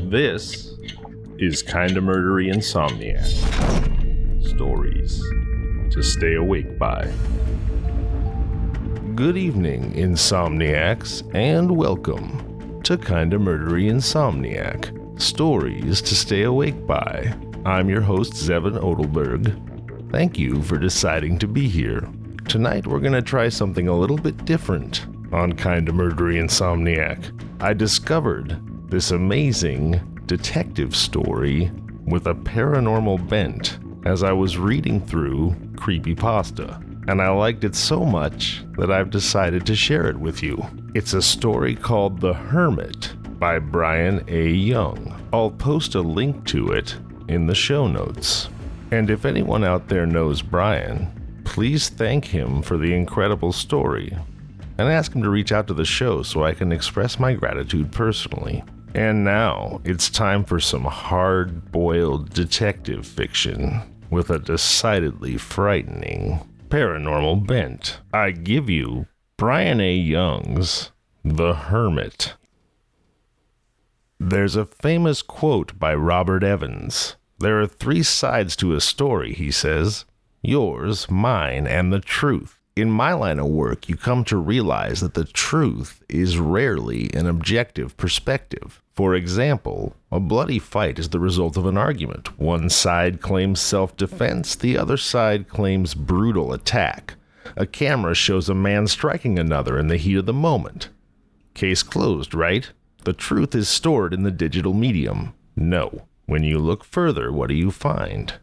This is Kinda Murdery Insomniac. Stories to stay awake by. Good evening, Insomniacs, and welcome to Kinda Murdery Insomniac. Stories to stay awake by. I'm your host, Zevin Odelberg. Thank you for deciding to be here. Tonight we're going to try something a little bit different on Kinda Murdery Insomniac. I discovered this amazing detective story with a paranormal bent as I was reading through Creepypasta, and I liked it so much that I've decided to share it with you. It's a story called The Hermit by Brian A. Young. I'll post a link to it in the show notes. And if anyone out there knows Brian, please thank him for the incredible story and ask him to reach out to the show so I can express my gratitude personally. And now it's time for some hard-boiled detective fiction with a decidedly frightening paranormal bent. I give you Brian A. Young's The Hermit. There's a famous quote by Robert Evans. There are 3 sides to a story, he says. Yours, mine, and the truth. In my line of work, you come to realize that the truth is rarely an objective perspective. For example, a bloody fight is the result of an argument. One side claims self-defense, the other side claims brutal attack. A camera shows a man striking another in the heat of the moment. Case closed, right? The truth is stored in the digital medium. No. When you look further, what do you find?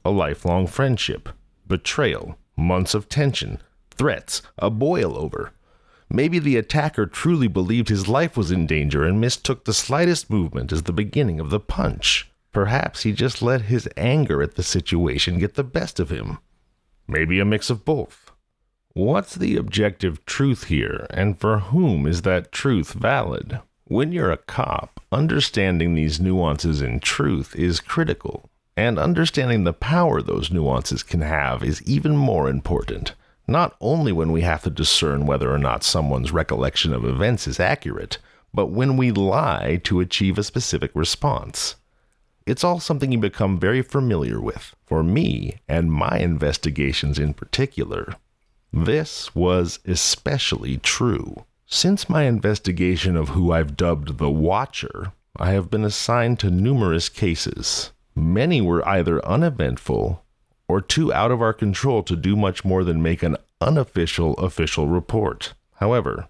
A lifelong friendship, betrayal, months of tension, threats, a boil-over. Maybe the attacker truly believed his life was in danger and mistook the slightest movement as the beginning of the punch. Perhaps he just let his anger at the situation get the best of him. Maybe a mix of both. What's the objective truth here, and for whom is that truth valid? When you're a cop, understanding these nuances in truth is critical, and understanding the power those nuances can have is even more important. Not only when we have to discern whether or not someone's recollection of events is accurate, but when we lie to achieve a specific response. It's all something you become very familiar with, for me and my investigations in particular. This was especially true. Since my investigation of who I've dubbed the Watcher, I have been assigned to numerous cases. Many were either uneventful or too out of our control to do much more than make an unofficial official report. However,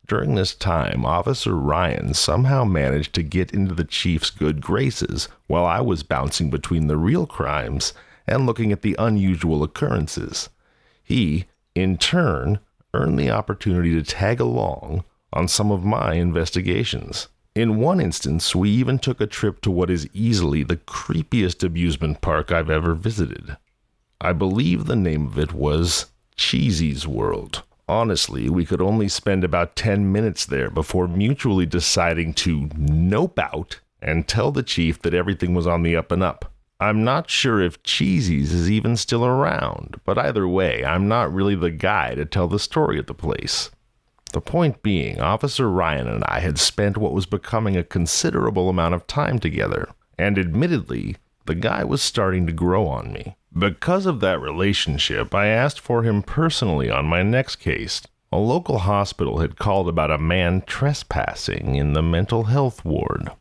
during this time, Officer Ryan somehow managed to get into the chief's good graces while I was bouncing between the real crimes and looking at the unusual occurrences. He, in turn, earned the opportunity to tag along on some of my investigations. In one instance, we even took a trip to what is easily the creepiest amusement park I've ever visited. I believe the name of it was Cheesy's World. Honestly, we could only spend about 10 minutes there before mutually deciding to nope out and tell the chief that everything was on the up and up. I'm not sure if Cheesy's is even still around, but either way, I'm not really the guy to tell the story of the place. The point being, Officer Ryan and I had spent what was becoming a considerable amount of time together, and admittedly, the guy was starting to grow on me. Because of that relationship, I asked for him personally on my next case. A local hospital had called about a man trespassing in the mental health ward.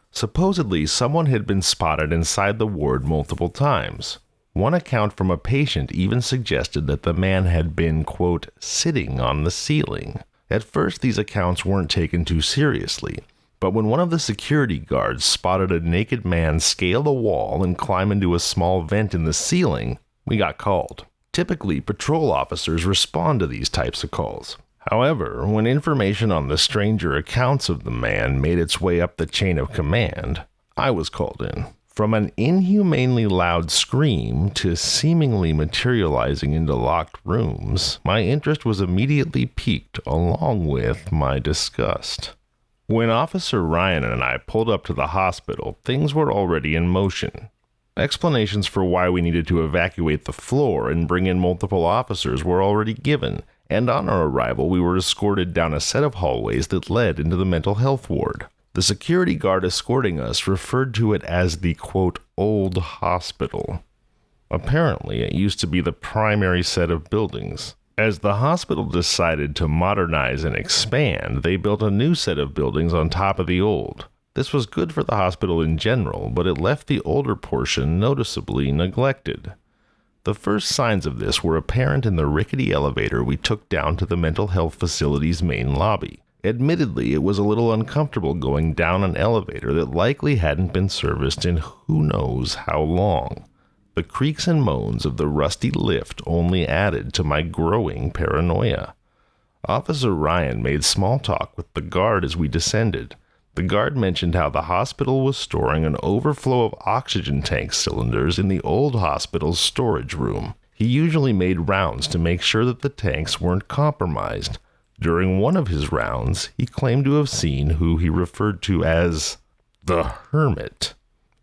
Supposedly, someone had been spotted inside the ward multiple times. One account from a patient even suggested that the man had been, quote, sitting on the ceiling. At first, these accounts weren't taken too seriously, but when one of the security guards spotted a naked man scale a wall and climb into a small vent in the ceiling, we got called. Typically, patrol officers respond to these types of calls. However, when information on the stranger accounts of the man made its way up the chain of command, I was called in. From an inhumanely loud scream to seemingly materializing into locked rooms, my interest was immediately piqued along with my disgust. When Officer Ryan and I pulled up to the hospital, things were already in motion. Explanations for why we needed to evacuate the floor and bring in multiple officers were already given, and on our arrival we were escorted down a set of hallways that led into the mental health ward. The The security guard escorting us referred to it as the, quote, old hospital. Apparently, it used to be the primary set of buildings. As the hospital decided to modernize and expand, they built a new set of buildings on top of the old. This was good for the hospital in general, but it left the older portion noticeably neglected. The first signs of this were apparent in the rickety elevator we took down to the mental health facility's main lobby. Admittedly, it was a little uncomfortable going down an elevator that likely hadn't been serviced in who knows how long. The creaks and moans of the rusty lift only added to my growing paranoia. Officer Ryan made small talk with the guard as we descended. The guard mentioned how the hospital was storing an overflow of oxygen tank cylinders in the old hospital's storage room. He usually made rounds to make sure that the tanks weren't compromised. During one of his rounds, he claimed to have seen who he referred to as the Hermit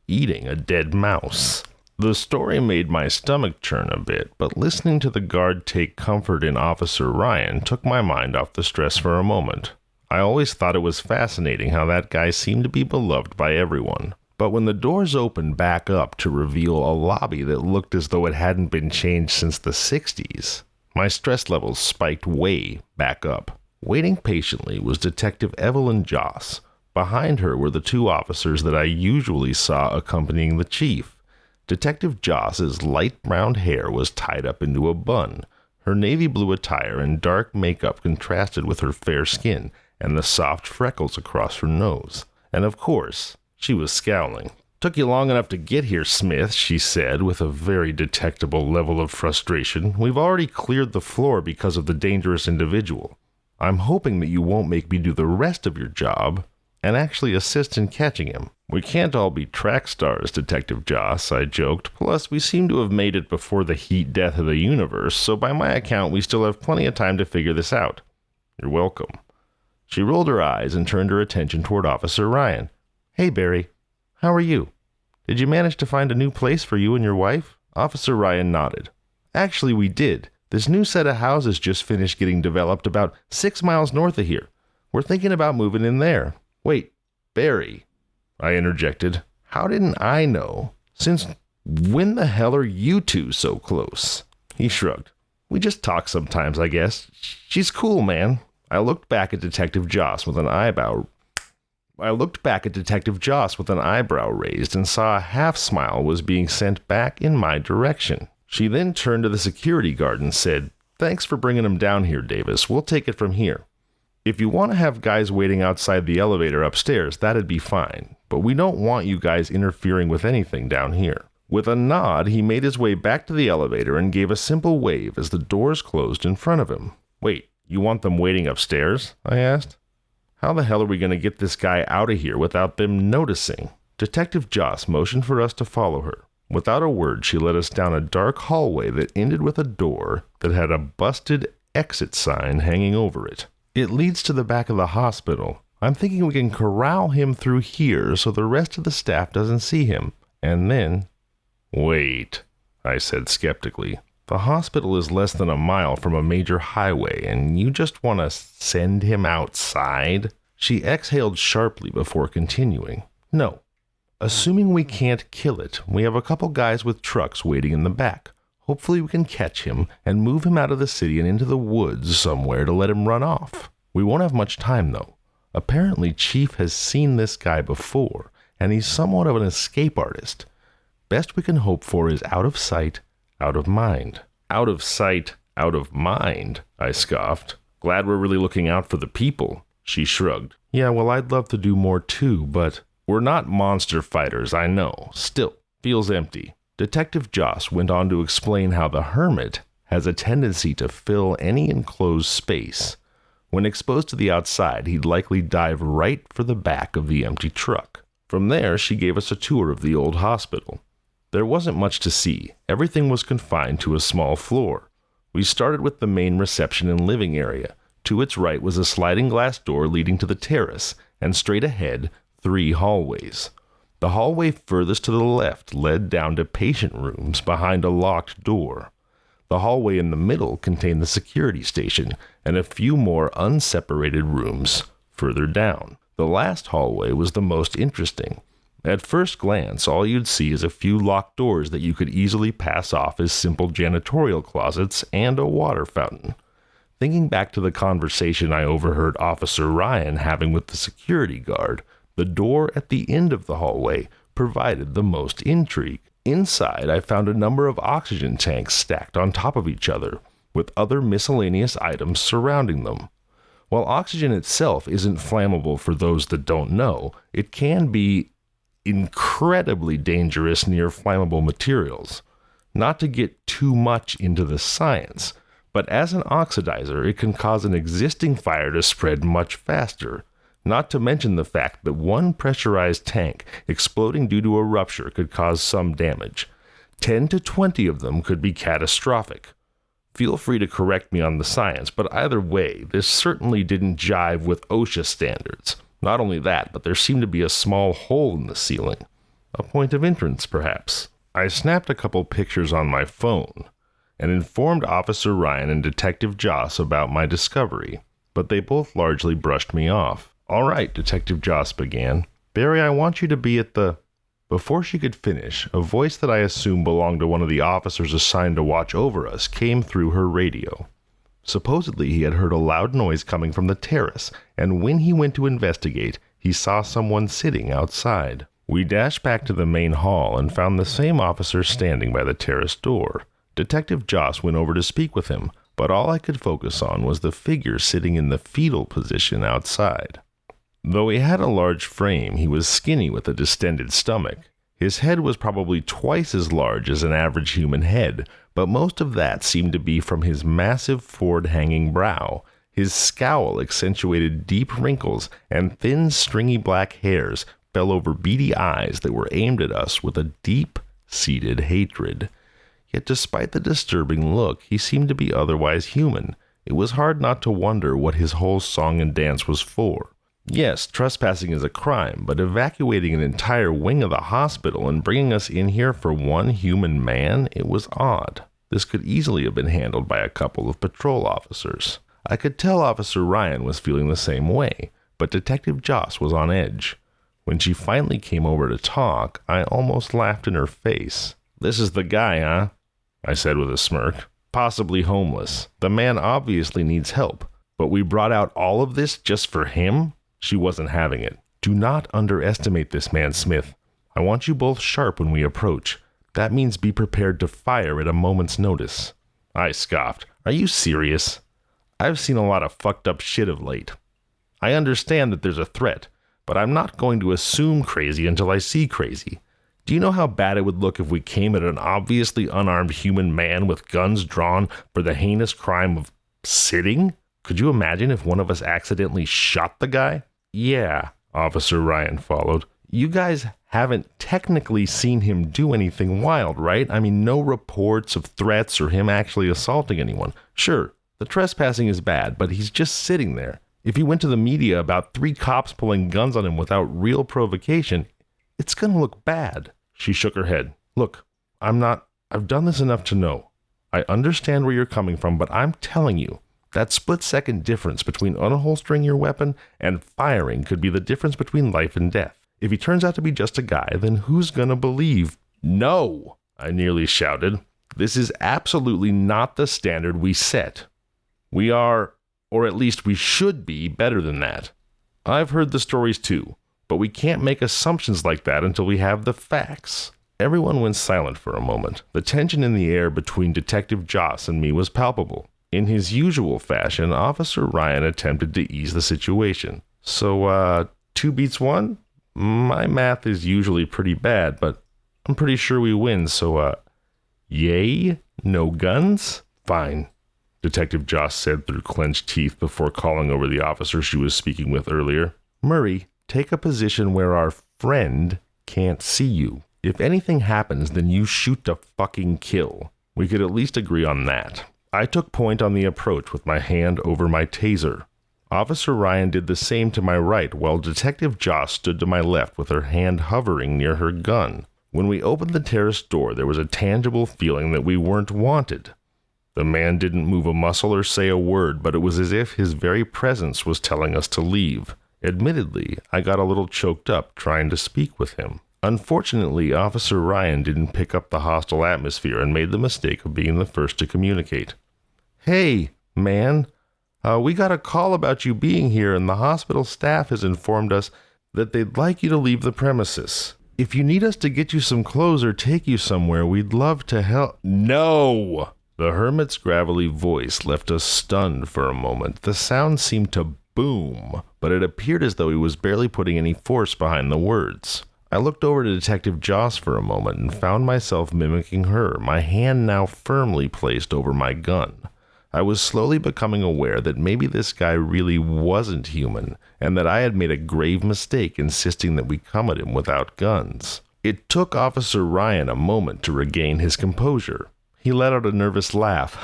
eating a dead mouse. The story made my stomach churn a bit, but listening to the guard take comfort in Officer Ryan took my mind off the stress for a moment. I always thought it was fascinating how that guy seemed to be beloved by everyone. But when the doors opened back up to reveal a lobby that looked as though it hadn't been changed since the 60s, my stress levels spiked way back up. Waiting patiently was Detective Evelyn Joss. Behind her were the two officers that I usually saw accompanying the chief. Detective Joss's light brown hair was tied up into a bun. Her navy blue attire and dark makeup contrasted with her fair skin and the soft freckles across her nose. And of course, she was scowling. "Took you long enough to get here, Smith," she said with a very detectable level of frustration. "We've already cleared the floor because of the dangerous individual. I'm hoping that you won't make me do the rest of your job and actually assist in catching him." "We can't all be track stars, Detective Joss," I joked. "Plus, we seem to have made it before the heat death of the universe, so by my account, we still have plenty of time to figure this out." "You're welcome." She rolled her eyes and turned her attention toward Officer Ryan. "Hey, Barry. How are you? Did you manage to find a new place for you and your wife?" Officer Ryan nodded. "Actually, we did. This new set of houses just finished getting developed about 6 miles north of here. We're thinking about moving in there." "Wait, Barry," I interjected. "How didn't I know? Since when the hell are you two so close?" He shrugged. "We just talk sometimes, I guess. She's cool, man." I looked back at Detective Joss with an eyebrow raised and saw a half smile was being sent back in my direction. She then turned to the security guard and said, "Thanks for bringing him down here, Davis. We'll take it from here. If you want to have guys waiting outside the elevator upstairs, that'd be fine. But we don't want you guys interfering with anything down here." With a nod, he made his way back to the elevator and gave a simple wave as the doors closed in front of him. "Wait, you want them waiting upstairs?" I asked. "How the hell are we going to get this guy out of here without them noticing?" Detective Joss motioned for us to follow her. Without a word, she led us down a dark hallway that ended with a door that had a busted exit sign hanging over it. "It leads to the back of the hospital. I'm thinking we can corral him through here so the rest of the staff doesn't see him. And then..." "Wait," I said skeptically. "The hospital is less than a mile from a major highway, and you just want to send him outside?" She exhaled sharply before continuing. "No. Assuming we can't kill it, we have a couple guys with trucks waiting in the back. Hopefully we can catch him and move him out of the city and into the woods somewhere to let him run off. We won't have much time, though. Apparently Chief has seen this guy before, and he's somewhat of an escape artist. Best we can hope for is out of sight, out of mind." "Out of sight, out of mind," I scoffed. "Glad we're really looking out for the people." She shrugged. "Yeah, well, I'd love to do more too, but..." "We're not monster fighters, I know. Still, feels empty." Detective Joss went on to explain how the Hermit has a tendency to fill any enclosed space. When exposed to the outside, he'd likely dive right for the back of the empty truck. From there, she gave us a tour of the old hospital. There wasn't much to see. Everything was confined to a small floor. We started with the main reception and living area. To its right was a sliding glass door leading to the terrace, and straight ahead, 3 hallways. The hallway furthest to the left led down to patient rooms behind a locked door. The hallway in the middle contained the security station and a few more unseparated rooms further down. The last hallway was the most interesting. At first glance, all you'd see is a few locked doors that you could easily pass off as simple janitorial closets and a water fountain. Thinking back to the conversation I overheard Officer Ryan having with the security guard, the door at the end of the hallway provided the most intrigue. Inside, I found a number of oxygen tanks stacked on top of each other, with other miscellaneous items surrounding them. While oxygen itself isn't flammable for those that don't know, it can be incredibly dangerous near flammable materials. Not to get too much into the science, but as an oxidizer, it can cause an existing fire to spread much faster. Not to mention the fact that one pressurized tank exploding due to a rupture could cause some damage. 10 to 20 of them could be catastrophic. Feel free to correct me on the science, but either way, this certainly didn't jive with OSHA standards. Not only that, but there seemed to be a small hole in the ceiling. A point of entrance, perhaps. I snapped a couple pictures on my phone and informed Officer Ryan and Detective Joss about my discovery, but they both largely brushed me off. "All right," Detective Joss began. "Barry, I want you to be at the..." Before she could finish, a voice that I assume belonged to one of the officers assigned to watch over us came through her radio. Supposedly, he had heard a loud noise coming from the terrace, and when he went to investigate, he saw someone sitting outside. We dashed back to the main hall and found the same officer standing by the terrace door. Detective Joss went over to speak with him, but all I could focus on was the figure sitting in the fetal position outside. Though he had a large frame, he was skinny with a distended stomach. His head was probably twice as large as an average human head, but most of that seemed to be from his massive forward-hanging brow. His scowl accentuated deep wrinkles, and thin, stringy black hairs fell over beady eyes that were aimed at us with a deep-seated hatred. Yet despite the disturbing look, he seemed to be otherwise human. It was hard not to wonder what his whole song and dance was for. Yes, trespassing is a crime, but evacuating an entire wing of the hospital and bringing us in here for one human man, it was odd. This could easily have been handled by a couple of patrol officers. I could tell Officer Ryan was feeling the same way, but Detective Joss was on edge. When she finally came over to talk, I almost laughed in her face. "This is the guy, huh?" I said with a smirk. "Possibly homeless. The man obviously needs help, but we brought out all of this just for him?" She wasn't having it. "Do not underestimate this man, Smith. I want you both sharp when we approach. That means be prepared to fire at a moment's notice." I scoffed. "Are you serious? I've seen a lot of fucked up shit of late. I understand that there's a threat, but I'm not going to assume crazy until I see crazy. Do you know how bad it would look if we came at an obviously unarmed human man with guns drawn for the heinous crime of sitting? Could you imagine if one of us accidentally shot the guy?" "Yeah," Officer Ryan followed. "You guys haven't technically seen him do anything wild, right? I mean, no reports of threats or him actually assaulting anyone. Sure, the trespassing is bad, but he's just sitting there. If he went to the media about 3 cops pulling guns on him without real provocation, it's gonna look bad." She shook her head. "Look, I've done this enough to know. I understand where you're coming from, but I'm telling you, that split-second difference between unholstering your weapon and firing could be the difference between life and death. If he turns out to be just a guy, then who's gonna believe?" "No!" I nearly shouted. "This is absolutely not the standard we set. We are, or at least we should be, better than that. I've heard the stories too, but we can't make assumptions like that until we have the facts." Everyone went silent for a moment. The tension in the air between Detective Joss and me was palpable. In his usual fashion, Officer Ryan attempted to ease the situation. "So, 2 beats 1? My math is usually pretty bad, but I'm pretty sure we win, so, yay? No guns? Fine," Detective Joss said through clenched teeth before calling over the officer she was speaking with earlier. "Murray, take a position where our friend can't see you. If anything happens, then you shoot to fucking kill. We could at least agree on that." I took point on the approach with my hand over my taser. Officer Ryan did the same to my right, while Detective Joss stood to my left with her hand hovering near her gun. When we opened the terrace door, there was a tangible feeling that we weren't wanted. The man didn't move a muscle or say a word, but it was as if his very presence was telling us to leave. Admittedly, I got a little choked up trying to speak with him. Unfortunately, Officer Ryan didn't pick up the hostile atmosphere and made the mistake of being the first to communicate. "Hey, man, we got a call about you being here, and the hospital staff has informed us that they'd like you to leave the premises. If you need us to get you some clothes or take you somewhere, we'd love to help." "No!" The hermit's gravelly voice left us stunned for a moment. The sound seemed to boom, but it appeared as though he was barely putting any force behind the words. I looked over to Detective Joss for a moment and found myself mimicking her, my hand now firmly placed over my gun. I was slowly becoming aware that maybe this guy really wasn't human, and that I had made a grave mistake insisting that we come at him without guns. It took Officer Ryan a moment to regain his composure. He let out a nervous laugh,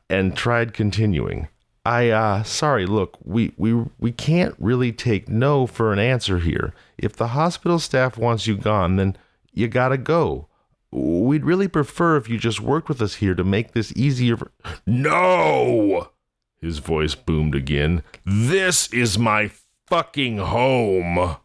and tried continuing. Sorry, look, we can't really take no for an answer here. If the hospital staff wants you gone, then you gotta go. We'd really prefer if you just worked with us here to make this easier for—" "No!" His voice boomed again. "This is my fucking home!"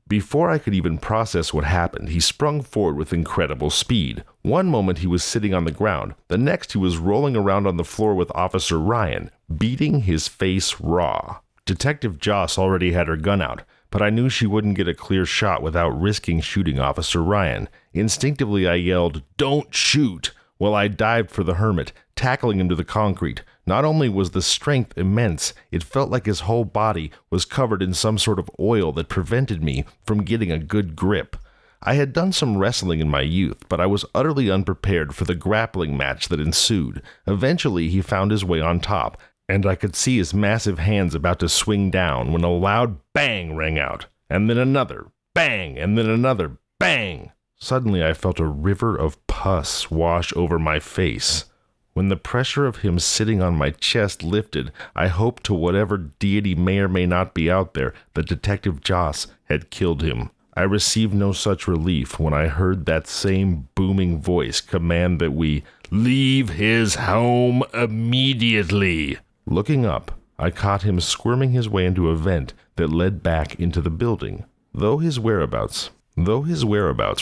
Before I could even process what happened, he sprung forward with incredible speed. One moment he was sitting on the ground, the next he was rolling around on the floor with Officer Ryan, beating his face raw. Detective Joss already had her gun out, but I knew she wouldn't get a clear shot without risking shooting Officer Ryan. Instinctively I yelled, "Don't shoot!" while I dived for the hermit, tackling him to the concrete. Not only was the strength immense, it felt like his whole body was covered in some sort of oil that prevented me from getting a good grip. I had done some wrestling in my youth, but I was utterly unprepared for the grappling match that ensued. Eventually he found his way on top, and I could see his massive hands about to swing down when a loud bang rang out, and then another bang, and then another bang. Suddenly I felt a river of pus wash over my face. When the pressure of him sitting on my chest lifted, I hoped to whatever deity may or may not be out there that Detective Joss had killed him. I received no such relief when I heard that same booming voice command that we leave his home immediately. Looking up, I caught him squirming his way into a vent that led back into the building. Though his whereabouts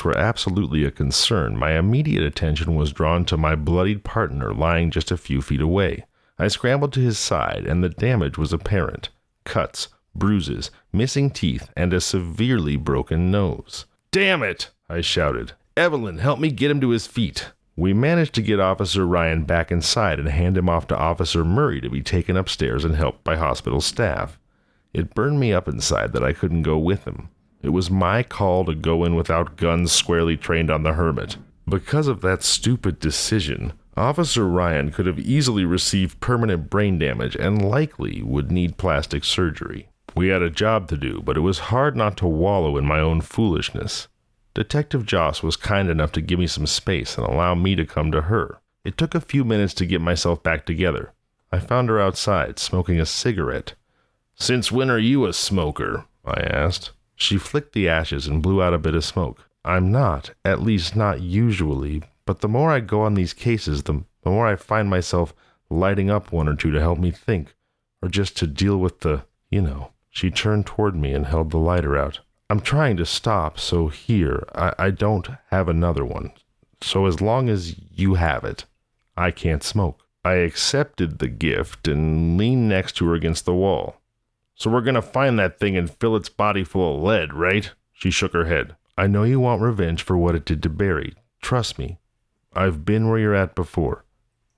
were absolutely a concern, my immediate attention was drawn to my bloodied partner lying just a few feet away. I scrambled to his side, and the damage was apparent. Cuts, bruises, missing teeth, and a severely broken nose. "Damn it!" I shouted. "Evelyn, help me get him to his feet." We managed to get Officer Ryan back inside and hand him off to Officer Murray to be taken upstairs and helped by hospital staff. It burned me up inside that I couldn't go with him. It was my call to go in without guns squarely trained on the hermit. Because of that stupid decision, Officer Ryan could have easily received permanent brain damage and likely would need plastic surgery. We had a job to do, but it was hard not to wallow in my own foolishness. Detective Joss was kind enough to give me some space and allow me to come to her. It took a few minutes to get myself back together. I found her outside, smoking a cigarette. "Since when are you a smoker?" I asked. She flicked the ashes and blew out a bit of smoke. "I'm not, at least not usually, but the more I go on these cases, the more I find myself lighting up one or two to help me think, or just to deal with the. She turned toward me and held the lighter out. "I'm trying to stop, so here, I don't have another one. So as long as you have it, I can't smoke." I accepted the gift and leaned next to her against the wall. "So we're gonna find that thing and fill its body full of lead, right?" She shook her head. "I know you want revenge for what it did to Barry. Trust me. I've been where you're at before.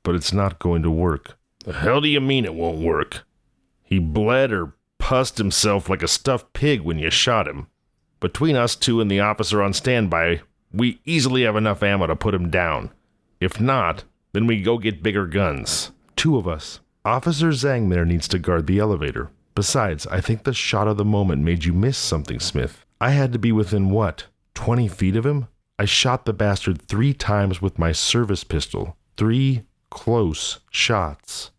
But it's not going to work." "The hell do you mean it won't work? He bled or pussed himself like a stuffed pig when you shot him. Between us two and the officer on standby, we easily have enough ammo to put him down. If not, then we go get bigger guns." "Two of us. Officer Zhang there needs to guard the elevator. Besides, I think the shot of the moment made you miss something, Smith. I had to be within, 20 feet of him? I shot the bastard 3 times with my service pistol. 3 close shots."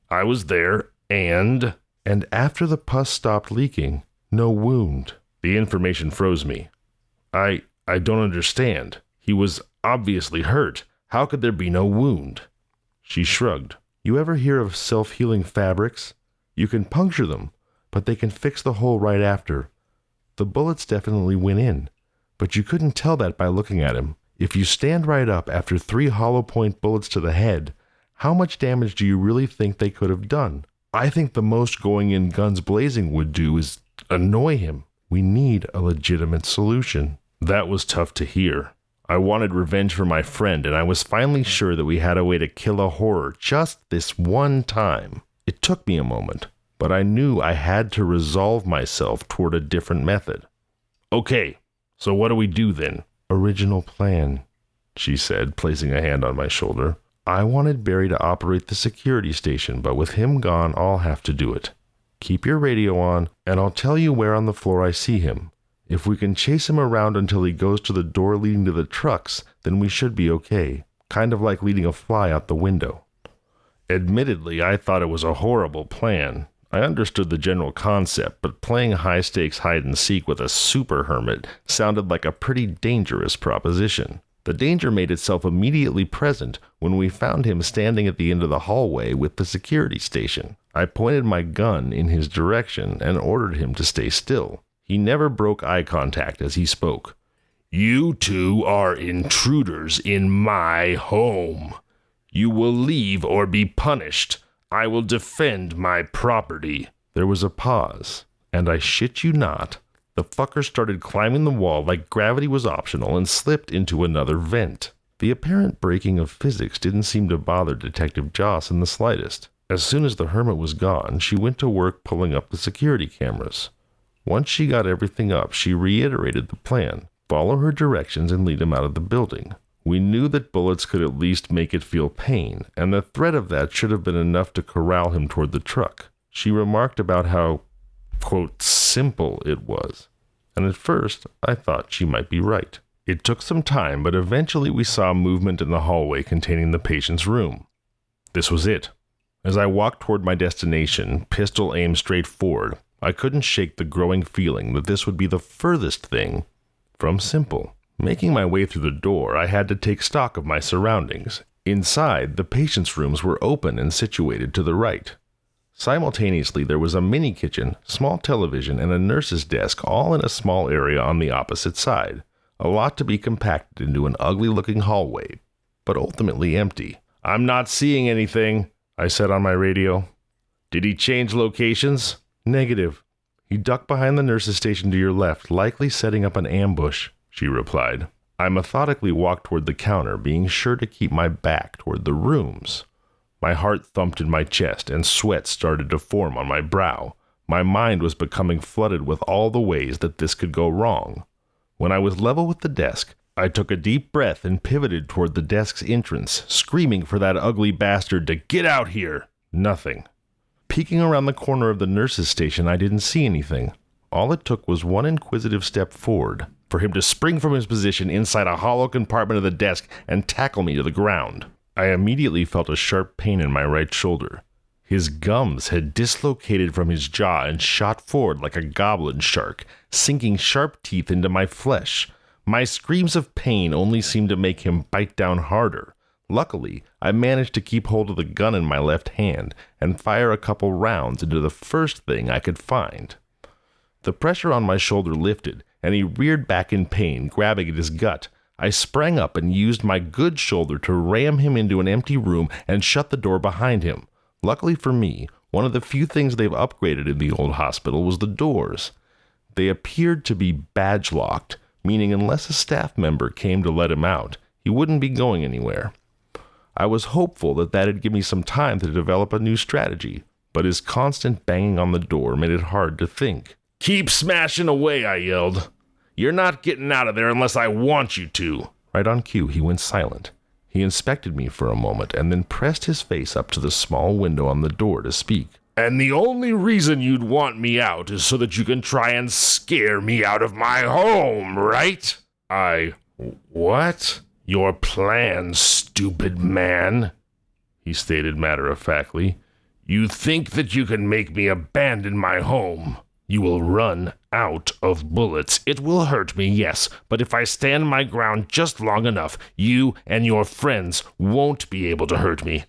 "I was there, and after the pus stopped leaking, no wound." The information froze me. I don't understand. He was obviously hurt. How could there be no wound?" She shrugged. "You ever hear of self-healing fabrics? You can puncture them. but they can fix the hole right after. The bullets definitely went in, but you couldn't tell that by looking at him. If you stand right up after 3 hollow point bullets to the head, how much damage do you really think they could have done? I think the most going in guns blazing would do is annoy him. We need a legitimate solution." That was tough to hear. I wanted revenge for my friend, and I was finally sure that we had a way to kill a horror just this one time. It took me a moment, but I knew I had to resolve myself toward a different method. "Okay, so what do we do then?" "Original plan," she said, placing a hand on my shoulder. "I wanted Barry to operate the security station, but with him gone, I'll have to do it. Keep your radio on, and I'll tell you where on the floor I see him. If we can chase him around until he goes to the door leading to the trucks, then we should be okay. Kind of like leading a fly out the window." Admittedly, I thought it was a horrible plan. I understood the general concept, but playing high-stakes hide-and-seek with a super hermit sounded like a pretty dangerous proposition. The danger made itself immediately present when we found him standing at the end of the hallway with the security station. I pointed my gun in his direction and ordered him to stay still. He never broke eye contact as he spoke. "You two are intruders in my home. You will leave or be punished. I will defend my property." There was a pause, and I shit you not, the fucker started climbing the wall like gravity was optional and slipped into another vent. The apparent breaking of physics didn't seem to bother Detective Joss in the slightest. As soon as the hermit was gone, she went to work pulling up the security cameras. Once she got everything up, she reiterated the plan. Follow her directions and lead him out of the building. We knew that bullets could at least make it feel pain, and the threat of that should have been enough to corral him toward the truck. She remarked about how, quote, simple it was, and at first I thought she might be right. It took some time, but eventually we saw movement in the hallway containing the patient's room. This was it. As I walked toward my destination, pistol aimed straight forward, I couldn't shake the growing feeling that this would be the furthest thing from simple. Making my way through the door, I had to take stock of my surroundings. Inside, the patient's rooms were open and situated to the right. Simultaneously, there was a mini kitchen, small television, and a nurse's desk all in a small area on the opposite side. A lot to be compacted into an ugly-looking hallway, but ultimately empty. "I'm not seeing anything," I said on my radio. "Did he change locations?" "Negative. He ducked behind the nurse's station to your left, likely setting up an ambush," she replied. I methodically walked toward the counter, being sure to keep my back toward the rooms. My heart thumped in my chest, and sweat started to form on my brow. My mind was becoming flooded with all the ways that this could go wrong. When I was level with the desk, I took a deep breath and pivoted toward the desk's entrance, screaming for that ugly bastard to get out here. Nothing. Peeking around the corner of the nurse's station, I didn't see anything. All it took was one inquisitive step forward, for him to spring from his position inside a hollow compartment of the desk and tackle me to the ground. I immediately felt a sharp pain in my right shoulder. His gums had dislocated from his jaw and shot forward like a goblin shark, sinking sharp teeth into my flesh. My screams of pain only seemed to make him bite down harder. Luckily, I managed to keep hold of the gun in my left hand and fire a couple rounds into the first thing I could find. The pressure on my shoulder lifted, and he reared back in pain, grabbing at his gut. I sprang up and used my good shoulder to ram him into an empty room and shut the door behind him. Luckily for me, one of the few things they've upgraded in the old hospital was the doors. They appeared to be badge-locked, meaning unless a staff member came to let him out, he wouldn't be going anywhere. I was hopeful that that'd give me some time to develop a new strategy, but his constant banging on the door made it hard to think. "Keep smashing away," I yelled. "You're not getting out of there unless I want you to." Right on cue, he went silent. He inspected me for a moment and then pressed his face up to the small window on the door to speak. "And the only reason you'd want me out is so that you can try and scare me out of my home, right?" What? "Your plan, stupid man," he stated matter-of-factly. "You think that you can make me abandon my home. You will run out of bullets. It will hurt me, yes, but if I stand my ground just long enough, you and your friends won't be able to hurt me.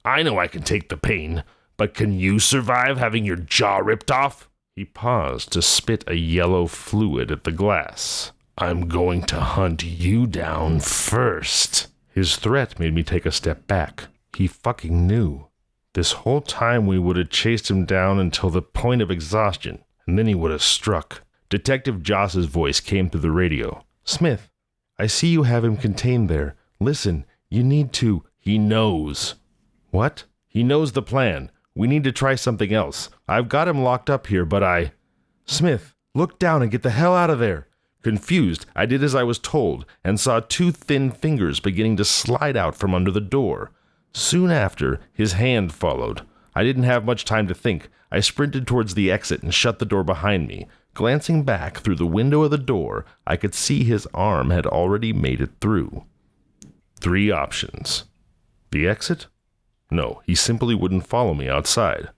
I know I can take the pain, but can you survive having your jaw ripped off?" He paused to spit a yellow fluid at the glass. "I'm going to hunt you down first." His threat made me take a step back. He fucking knew. This whole time we would have chased him down until the point of exhaustion, and then he would have struck. Detective Joss's voice came through the radio. "Smith, I see you have him contained there. Listen, you need to..." "He knows." "What?" "He knows the plan. We need to try something else. I've got him locked up here, but I..." "Smith, look down and get the hell out of there." Confused, I did as I was told, and saw 2 thin fingers beginning to slide out from under the door. Soon after, his hand followed. I didn't have much time to think. I sprinted towards the exit and shut the door behind me. Glancing back through the window of the door, I could see his arm had already made it through. 3 options. The exit? No, he simply wouldn't follow me outside.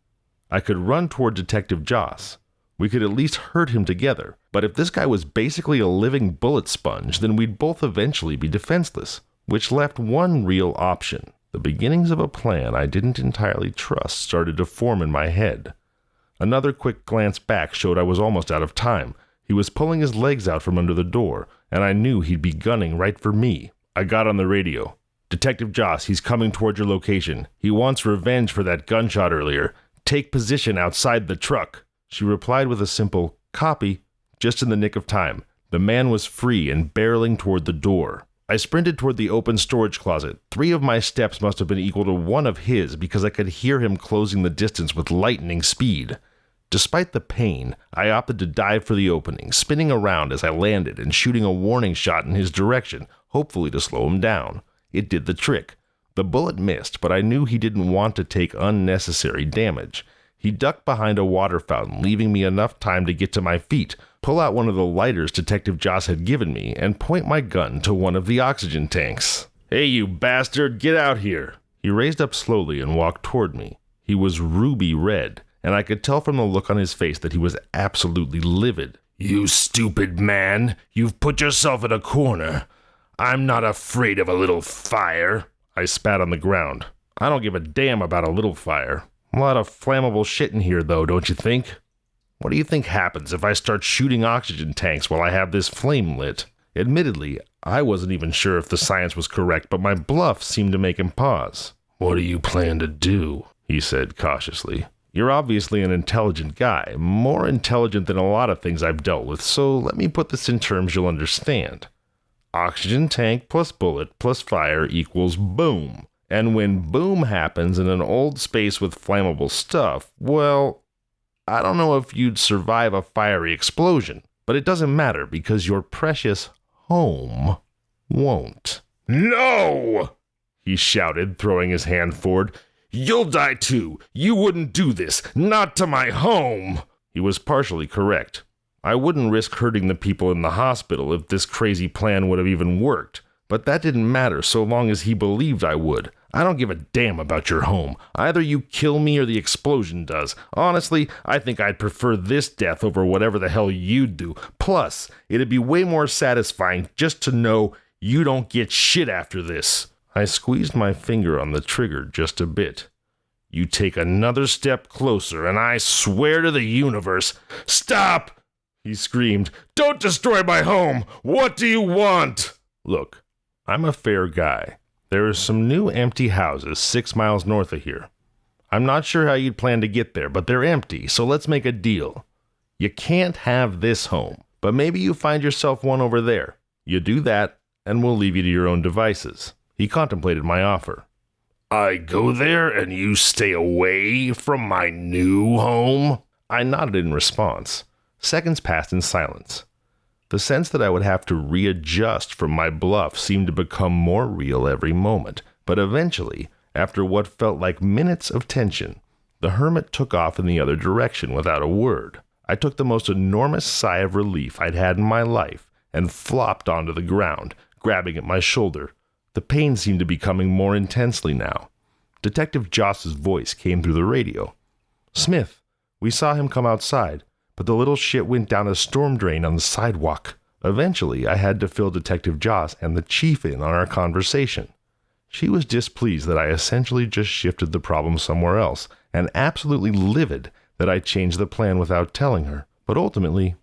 I could run toward Detective Joss. We could at least hurt him together, but if this guy was basically a living bullet sponge, then we'd both eventually be defenseless, which left one real option. The beginnings of a plan I didn't entirely trust started to form in my head. Another quick glance back showed I was almost out of time. He was pulling his legs out from under the door, and I knew he'd be gunning right for me. I got on the radio. "Detective Joss, he's coming toward your location. He wants revenge for that gunshot earlier. Take position outside the truck." She replied with a simple, "Copy," just in the nick of time. The man was free and barreling toward the door. I sprinted toward the open storage closet. 3 of my steps must have been equal to 1 of his because I could hear him closing the distance with lightning speed. Despite the pain, I opted to dive for the opening, spinning around as I landed and shooting a warning shot in his direction, hopefully to slow him down. It did the trick. The bullet missed, but I knew he didn't want to take unnecessary damage. He ducked behind a water fountain, leaving me enough time to get to my feet, pull out one of the lighters Detective Joss had given me, and point my gun to one of the oxygen tanks. "Hey, you bastard, get out here!" He raised up slowly and walked toward me. He was ruby red, and I could tell from the look on his face that he was absolutely livid. "You stupid man, you've put yourself in a corner. I'm not afraid of a little fire." I spat on the ground. "I don't give a damn about a little fire. A lot of flammable shit in here, though, don't you think? What do you think happens if I start shooting oxygen tanks while I have this flame lit?" Admittedly, I wasn't even sure if the science was correct, but my bluff seemed to make him pause. "What do you plan to do?" he said cautiously. "You're obviously an intelligent guy, more intelligent than a lot of things I've dealt with, so let me put this in terms you'll understand. Oxygen tank plus bullet plus fire equals boom. And when boom happens in an old space with flammable stuff, well, I don't know if you'd survive a fiery explosion, but it doesn't matter because your precious home won't." "No!" he shouted, throwing his hand forward. "You'll die too. You wouldn't do this. Not to my home." He was partially correct. I wouldn't risk hurting the people in the hospital if this crazy plan would have even worked. But that didn't matter so long as he believed I would. I don't give a damn about your home. Either you kill me or the explosion does. Honestly, I think I'd prefer this death over whatever the hell you'd do. Plus, it'd be way more satisfying just to know you don't get shit after this. I squeezed my finger on the trigger just a bit. "You take another step closer and I swear to the universe..." "Stop!" he screamed. "Don't destroy my home! What do you want?" Look, I'm a fair guy. There are some new empty houses 6 miles north of here. I'm not sure how you'd plan to get there, but they're empty, so let's make a deal. You can't have this home, but maybe you find yourself one over there. You do that, and we'll leave you to your own devices. He contemplated my offer. "I go there and you stay away from my new home?" I nodded in response. Seconds passed in silence. The sense that I would have to readjust from my bluff seemed to become more real every moment, but eventually, after what felt like minutes of tension, the hermit took off in the other direction without a word. I took the most enormous sigh of relief I'd had in my life and flopped onto the ground, grabbing at my shoulder. The pain seemed to be coming more intensely now. Detective Joss's voice came through the radio. "Smith, we saw him come outside, but the little shit went down a storm drain on the sidewalk." Eventually, I had to fill Detective Joss and the chief in on our conversation. She was displeased that I essentially just shifted the problem somewhere else, and absolutely livid that I changed the plan without telling her, but ultimately,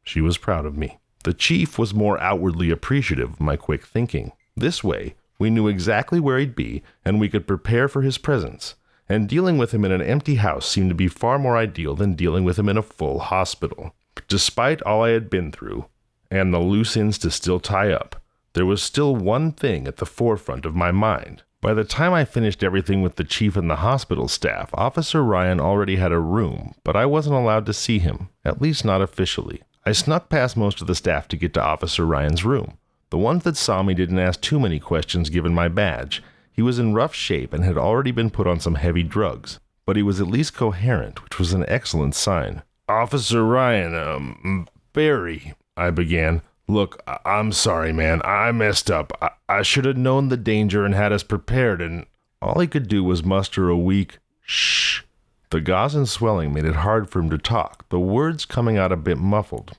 she was proud of me. The chief was more outwardly appreciative of my quick thinking. This way, we knew exactly where he'd be, and we could prepare for his presence. And dealing with him in an empty house seemed to be far more ideal than dealing with him in a full hospital. Despite all I had been through, and the loose ends to still tie up, there was still one thing at the forefront of my mind. By the time I finished everything with the chief and the hospital staff, Officer Ryan already had a room, but I wasn't allowed to see him, at least not officially. I snuck past most of the staff to get to Officer Ryan's room. The ones that saw me didn't ask too many questions given my badge. He was in rough shape and had already been put on some heavy drugs, but he was at least coherent, which was an excellent sign. Officer Ryan, Barry, I began. Look, I'm sorry, man. I messed up. I should have known the danger and had us prepared, and all he could do was muster a weak, shh. The gauze and swelling made it hard for him to talk, the words coming out a bit muffled.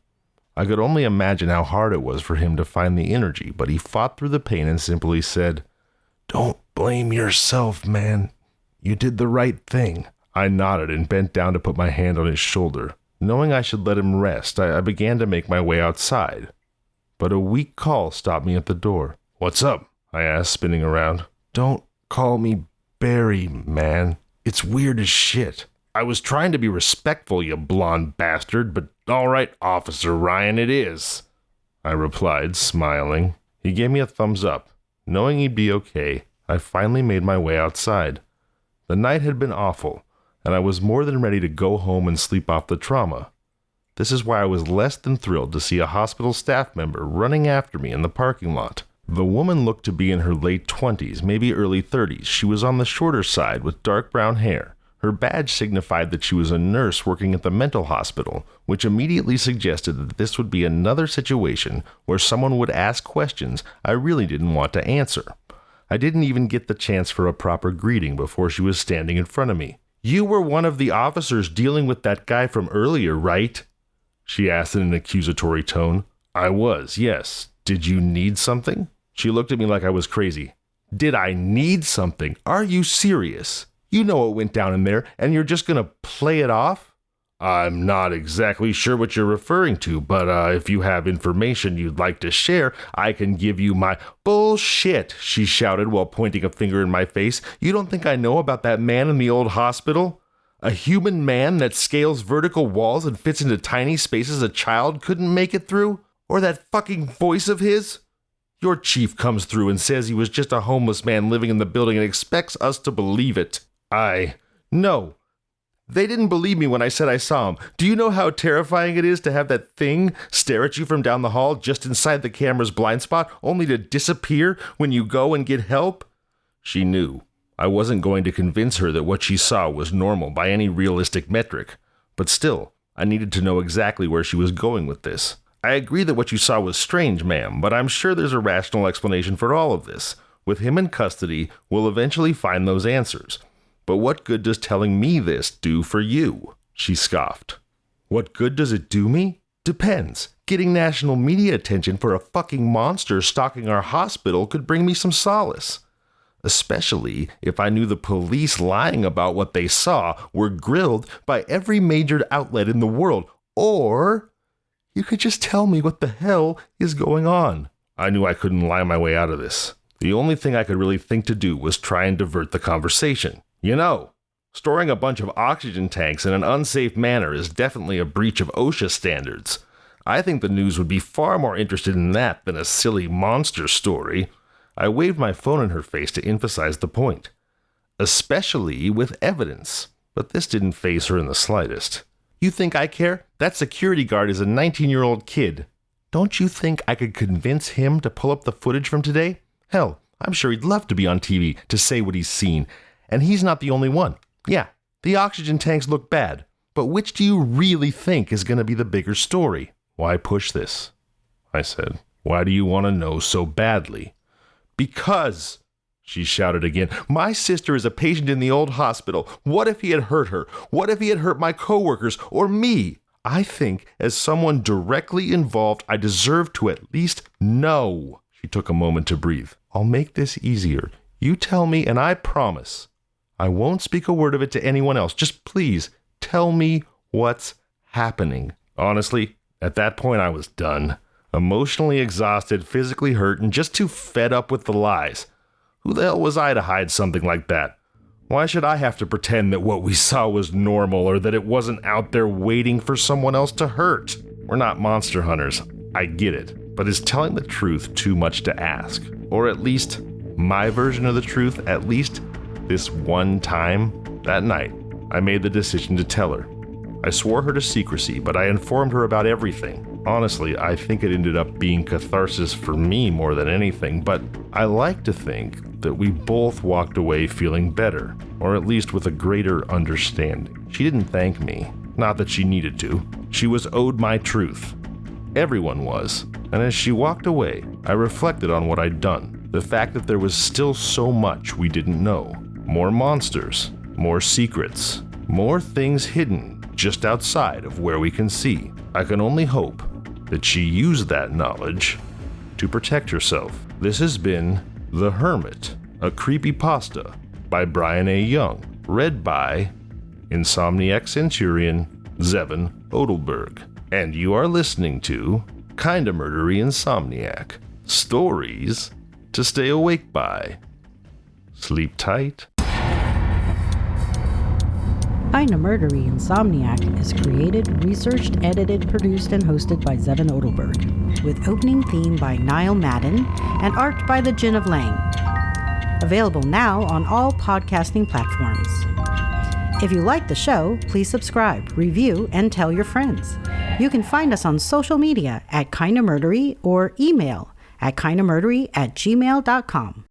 I could only imagine how hard it was for him to find the energy, but he fought through the pain and simply said, "Don't blame yourself, man. You did the right thing." I nodded and bent down to put my hand on his shoulder. Knowing I should let him rest, I began to make my way outside. But a weak call stopped me at the door. "What's up?" I asked, spinning around. "Don't call me Barry, man. It's weird as shit." "I was trying to be respectful, you blonde bastard, but all right, Officer Ryan, it is," I replied, smiling. He gave me a thumbs up. Knowing he'd be okay, I finally made my way outside. The night had been awful, and I was more than ready to go home and sleep off the trauma. This is why I was less than thrilled to see a hospital staff member running after me in the parking lot. The woman looked to be in her late 20s, maybe early 30s. She was on the shorter side with dark brown hair. Her badge signified that she was a nurse working at the mental hospital, which immediately suggested that this would be another situation where someone would ask questions I really didn't want to answer. I didn't even get the chance for a proper greeting before she was standing in front of me. "You were one of the officers dealing with that guy from earlier, right?" she asked in an accusatory tone. "I was, yes. Did you need something?" She looked at me like I was crazy. "Did I need something? Are you serious? You know what went down in there, and you're just gonna play it off?" "I'm not exactly sure what you're referring to, but if you have information you'd like to share, I can give you my—" "Bullshit," she shouted while pointing a finger in my face. "You don't think I know about that man in the old hospital? A human man that scales vertical walls and fits into tiny spaces a child couldn't make it through? Or that fucking voice of his? Your chief comes through and says he was just a homeless man living in the building and expects us to believe it. No. They didn't believe me when I said I saw him. Do you know how terrifying it is to have that thing stare at you from down the hall just inside the camera's blind spot, only to disappear when you go and get help?" She knew. I wasn't going to convince her that what she saw was normal by any realistic metric, but still, I needed to know exactly where she was going with this. "I agree that what you saw was strange, ma'am, but I'm sure there's a rational explanation for all of this. With him in custody, we'll eventually find those answers. But what good does telling me this do for you?" She scoffed. "What good does it do me? Depends. Getting national media attention for a fucking monster stalking our hospital could bring me some solace. Especially if I knew the police lying about what they saw were grilled by every major outlet in the world. Or you could just tell me what the hell is going on." I knew I couldn't lie my way out of this. The only thing I could really think to do was try and divert the conversation. "You know, storing a bunch of oxygen tanks in an unsafe manner is definitely a breach of OSHA standards. I think the news would be far more interested in that than a silly monster story." I waved my phone in her face to emphasize the point. "Especially with evidence." But this didn't faze her in the slightest. "You think I care? That security guard is a 19-year-old kid. Don't you think I could convince him to pull up the footage from today? Hell, I'm sure he'd love to be on TV to say what he's seen. And he's not the only one. Yeah, the oxygen tanks look bad, but which do you really think is going to be the bigger story?" "Why push this?" I said. "Why do you want to know so badly?" "Because," she shouted again, "my sister is a patient in the old hospital. What if he had hurt her? What if he had hurt my coworkers or me? I think as someone directly involved, I deserve to at least know." She took a moment to breathe. "I'll make this easier. You tell me and I promise I won't speak a word of it to anyone else. Just please Tell me what's happening. Honestly, at that point I was done. Emotionally exhausted, physically hurt, and just too fed up with the lies. Who the hell was I to hide something like that? Why should I have to pretend that what we saw was normal or that it wasn't out there waiting for someone else to hurt? We're not monster hunters. I get it. But is telling the truth too much to ask? Or at least my version of the truth, at least this one time? That night, I made the decision to tell her. I swore her to secrecy, but I informed her about everything. Honestly, I think it ended up being catharsis for me more than anything, but I like to think that we both walked away feeling better, or at least with a greater understanding. She didn't thank me, not that she needed to. She was owed my truth. Everyone was, and as she walked away, I reflected on what I'd done. The fact that there was still so much we didn't know. More monsters, more secrets, more things hidden just outside of where we can see. I can only hope that she used that knowledge to protect herself. This has been The Hermit, a creepypasta by Brian A. Young, read by Insomniac Centurion Zevin Odelberg. And you are listening to Kinda Murdery Insomniac, stories to stay awake by. Sleep tight. Kinda Murdery Insomniac is created, researched, edited, produced, and hosted by Zevin Odelberg, with opening theme by Niall Madden and art by the Gin of Lang. Available now on all podcasting platforms. If you like the show, please subscribe, review, and tell your friends. You can find us on social media at Kinda Murdery or email at kindamurdery@gmail.com.